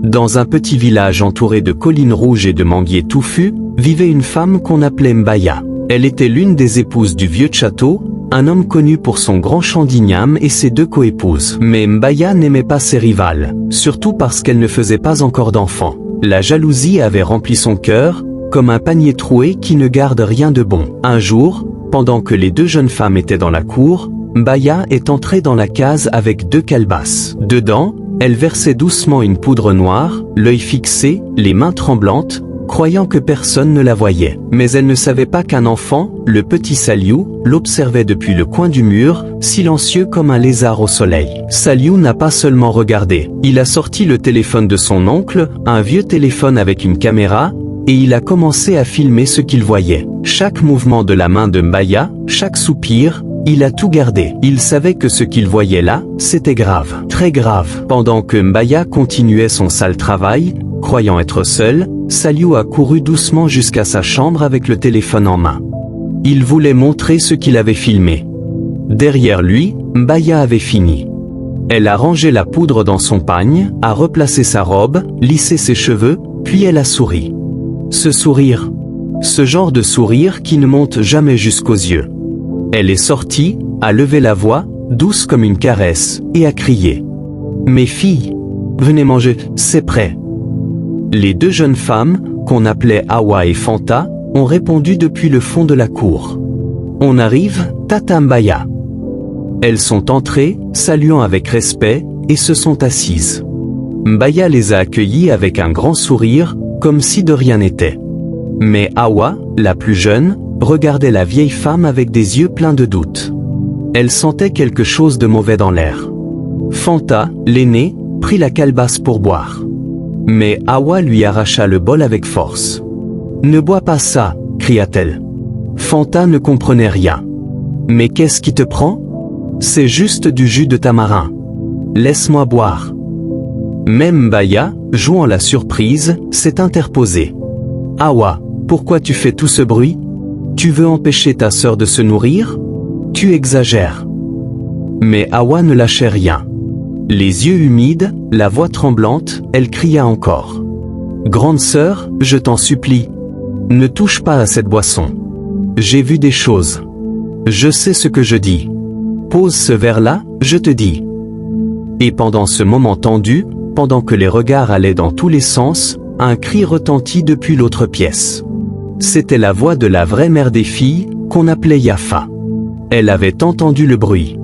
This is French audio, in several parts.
Dans un petit village entouré de collines rouges et de manguiers touffus, vivait une femme qu'on appelait Mbaya. Elle était l'une des épouses du vieux château, un homme connu pour son grand champ d'igname et ses 2 coépouses. Mais Mbaya n'aimait pas ses rivales, surtout parce qu'elle ne faisait pas encore d'enfants. La jalousie avait rempli son cœur, comme un panier troué qui ne garde rien de bon. Un jour, pendant que les 2 jeunes femmes étaient dans la cour, Mbaya est entrée dans la case avec 2 calebasses. Dedans, elle versait doucement une poudre noire, l'œil fixé, les mains tremblantes, croyant que personne ne la voyait. Mais elle ne savait pas qu'un enfant, le petit Saliou, l'observait depuis le coin du mur, silencieux comme un lézard au soleil. Saliou n'a pas seulement regardé. Il a sorti le téléphone de son oncle, un vieux téléphone avec une caméra, et il a commencé à filmer ce qu'il voyait. Chaque mouvement de la main de Mbaya, chaque soupir, il a tout gardé. Il savait que ce qu'il voyait là, c'était grave, très grave. Pendant que Mbaya continuait son sale travail, croyant être seul, Saliou a couru doucement jusqu'à sa chambre avec le téléphone en main. Il voulait montrer ce qu'il avait filmé. Derrière lui, Mbaya avait fini. Elle a rangé la poudre dans son pagne, a replacé sa robe, lissé ses cheveux, puis elle a souri. Ce sourire. Ce genre de sourire qui ne monte jamais jusqu'aux yeux. Elle est sortie, a levé la voix, douce comme une caresse, et a crié. « Mes filles, venez manger, c'est prêt. » Les 2 jeunes femmes, qu'on appelait Awa et Fanta, ont répondu depuis le fond de la cour. « On arrive, Tata Mbaya. » Elles sont entrées, saluant avec respect, et se sont assises. Mbaya les a accueillies avec un grand sourire, comme si de rien n'était. Mais Awa, la plus jeune, regardait la vieille femme avec des yeux pleins de doute. Elle sentait quelque chose de mauvais dans l'air. Fanta, l'aînée, prit la calebasse pour boire. Mais Awa lui arracha le bol avec force. « Ne bois pas ça, cria-t-elle. Fanta ne comprenait rien. « Mais qu'est-ce qui te prend ? C'est juste du jus de tamarin. Laisse-moi boire. » Même Mbaya, jouant la surprise, s'est interposée. « Awa, pourquoi tu fais tout ce bruit ? Tu veux empêcher ta sœur de se nourrir ? Tu exagères. » Mais Awa ne lâchait rien. Les yeux humides, la voix tremblante, elle cria encore. « Grande sœur, je t'en supplie. Ne touche pas à cette boisson. J'ai vu des choses. Je sais ce que je dis. Pose ce verre-là, je te dis. » Et pendant ce moment tendu, pendant que les regards allaient dans tous les sens, un cri retentit depuis l'autre pièce. C'était la voix de la vraie mère des filles, qu'on appelait Yafa. Elle avait entendu le bruit.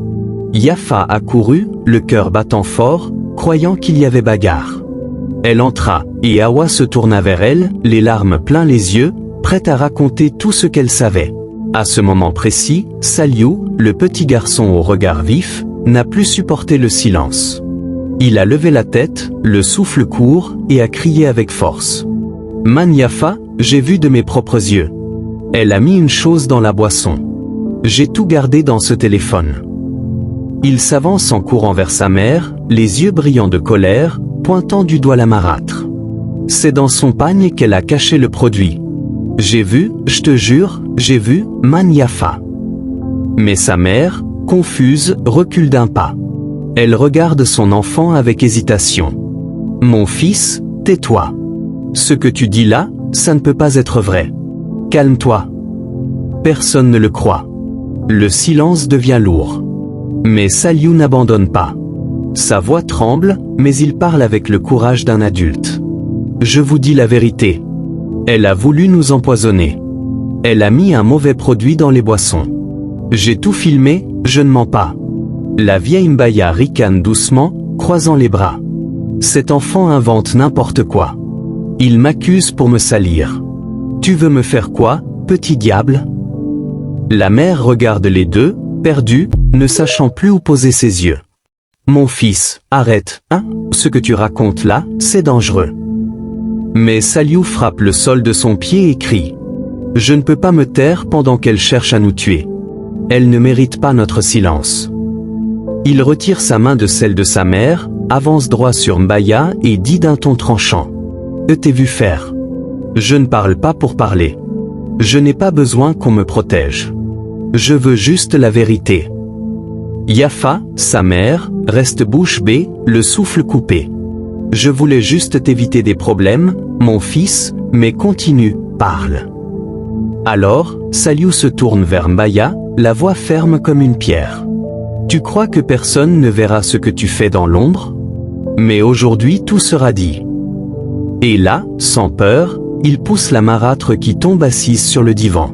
Yafa a couru, le cœur battant fort, croyant qu'il y avait bagarre. Elle entra, et Awa se tourna vers elle, les larmes plein les yeux, prête à raconter tout ce qu'elle savait. À ce moment précis, Saliou, le petit garçon au regard vif, n'a plus supporté le silence. Il a levé la tête, le souffle court, et a crié avec force. « Man Yafa, j'ai vu de mes propres yeux. Elle a mis une chose dans la boisson. J'ai tout gardé dans ce téléphone. » Il s'avance en courant vers sa mère, les yeux brillants de colère, pointant du doigt la marâtre. C'est dans son pagne qu'elle a caché le produit. J'ai vu, je te jure, j'ai vu, Man Yafa. Mais sa mère, confuse, recule d'un pas. Elle regarde son enfant avec hésitation. « Mon fils, tais-toi. Ce que tu dis là, ça ne peut pas être vrai. Calme-toi. » Personne ne le croit. Le silence devient lourd. Mais Saliou n'abandonne pas. Sa voix tremble, mais il parle avec le courage d'un adulte. « Je vous dis la vérité. Elle a voulu nous empoisonner. Elle a mis un mauvais produit dans les boissons. J'ai tout filmé, je ne mens pas. » La vieille Mbaya ricane doucement, croisant les bras. Cet enfant invente n'importe quoi. Il m'accuse pour me salir. Tu veux me faire quoi, petit diable ? La mère regarde les deux, perdue, ne sachant plus où poser ses yeux. Mon fils, arrête, hein, ce que tu racontes là, c'est dangereux. Mais Saliou frappe le sol de son pied et crie. Je ne peux pas me taire pendant qu'elle cherche à nous tuer. Elle ne mérite pas notre silence. Il retire sa main de celle de sa mère, avance droit sur Mbaya et dit d'un ton tranchant. Je t'ai vu faire. Je ne parle pas pour parler. Je n'ai pas besoin qu'on me protège. Je veux juste la vérité. Yafa, sa mère, reste bouche bée, le souffle coupé. Je voulais juste t'éviter des problèmes, mon fils, mais continue, parle. Alors, Saliou se tourne vers Mbaya, la voix ferme comme une pierre. Tu crois que personne ne verra ce que tu fais dans l'ombre? Mais aujourd'hui tout sera dit. Et là, sans peur, il pousse la marâtre qui tombe assise sur le divan.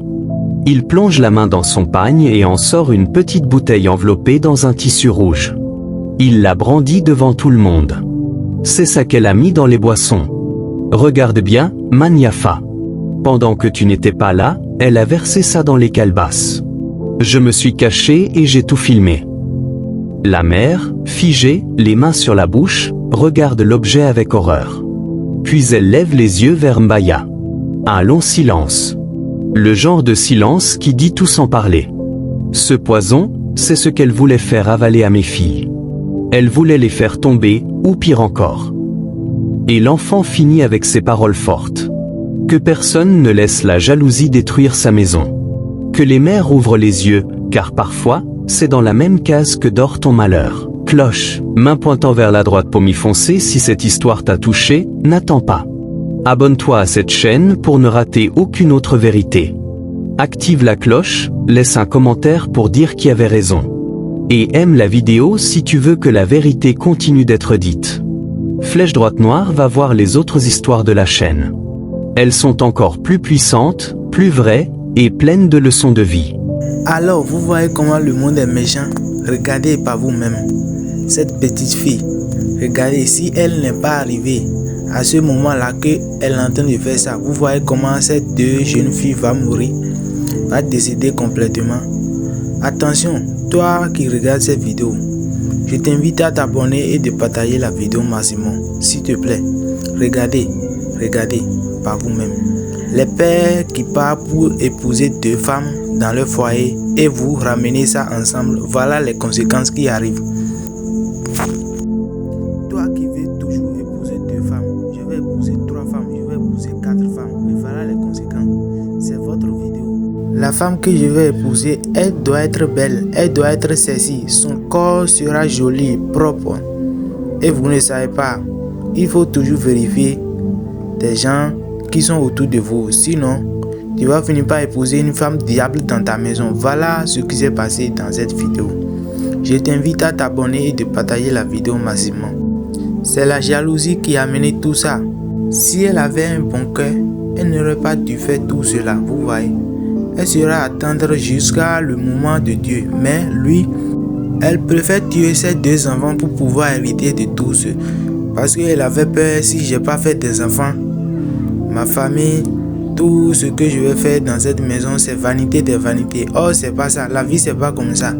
Il plonge la main dans son pagne et en sort une petite bouteille enveloppée dans un tissu rouge. Il la brandit devant tout le monde. C'est ça qu'elle a mis dans les boissons. Regarde bien, Maniafa. Pendant que tu n'étais pas là, elle a versé ça dans les calebasses. Je me suis caché et j'ai tout filmé. La mère, figée, les mains sur la bouche, regarde l'objet avec horreur. Puis elle lève les yeux vers Mbaya. Un long silence. Le genre de silence qui dit tout sans parler. Ce poison, c'est ce qu'elle voulait faire avaler à mes filles. Elle voulait les faire tomber, ou pire encore. Et l'enfant finit avec ces paroles fortes. Que personne ne laisse la jalousie détruire sa maison. Que les mères ouvrent les yeux, car parfois, c'est dans la même case que dort ton malheur. Cloche, main pointant vers la droite pour m'y foncer si cette histoire t'a touché, n'attends pas. Abonne-toi à cette chaîne pour ne rater aucune autre vérité. Active la cloche, laisse un commentaire pour dire qui avait raison. Et aime la vidéo si tu veux que la vérité continue d'être dite. Flèche droite noire va voir les autres histoires de la chaîne. Elles sont encore plus puissantes, plus vraies, et pleines de leçons de vie. Alors, vous voyez comment le monde est méchant? Regardez par vous-même. Cette petite fille, regardez, si elle n'est pas arrivée à ce moment-là qu'elle est en train de faire ça, vous voyez comment ces deux jeunes filles vont mourir, va décéder complètement. Attention, toi qui regardes cette vidéo, je t'invite à t'abonner et de partager la vidéo maximum. S'il te plaît, regardez par vous-même. Les pères qui partent pour épouser deux femmes dans leur foyer et vous ramenez ça ensemble, voilà les conséquences qui arrivent. Toi qui veux toujours épouser deux femmes, je vais épouser trois femmes, je vais épouser quatre femmes, et voilà les conséquences. C'est votre vidéo. La femme que je vais épouser, elle doit être belle, elle doit être sexy, son corps sera joli, propre. Et vous ne savez pas, il faut toujours vérifier des gens qui sont autour de vous, sinon tu vas finir par épouser une femme diable dans ta maison. Voilà ce qui s'est passé dans cette vidéo. Je t'invite à t'abonner et de partager la vidéo maximum. C'est la jalousie qui a mené tout ça. Si elle avait un bon cœur, elle n'aurait pas dû faire tout cela, vous voyez. Elle sera attendre jusqu'à le moment de Dieu. Mais lui, elle préfère tuer ses deux enfants pour pouvoir hériter de tout ce. Parce qu'elle avait peur, si je n'ai pas fait des enfants, ma famille, tout ce que je vais faire dans cette maison, c'est vanité des vanités. Oh, c'est pas ça. La vie, c'est pas comme ça.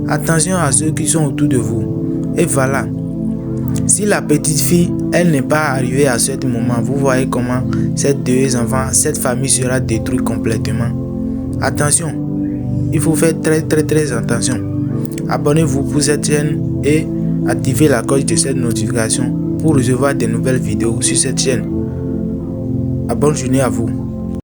Attention à ceux qui sont autour de vous. Et voilà. Si la petite fille, elle n'est pas arrivée à ce moment, vous voyez comment ces deux enfants, cette famille sera détruite complètement. Attention. Il faut faire très attention. Abonnez-vous pour cette chaîne et activez la cloche de cette notification pour recevoir des nouvelles vidéos sur cette chaîne. Bonne journée à vous.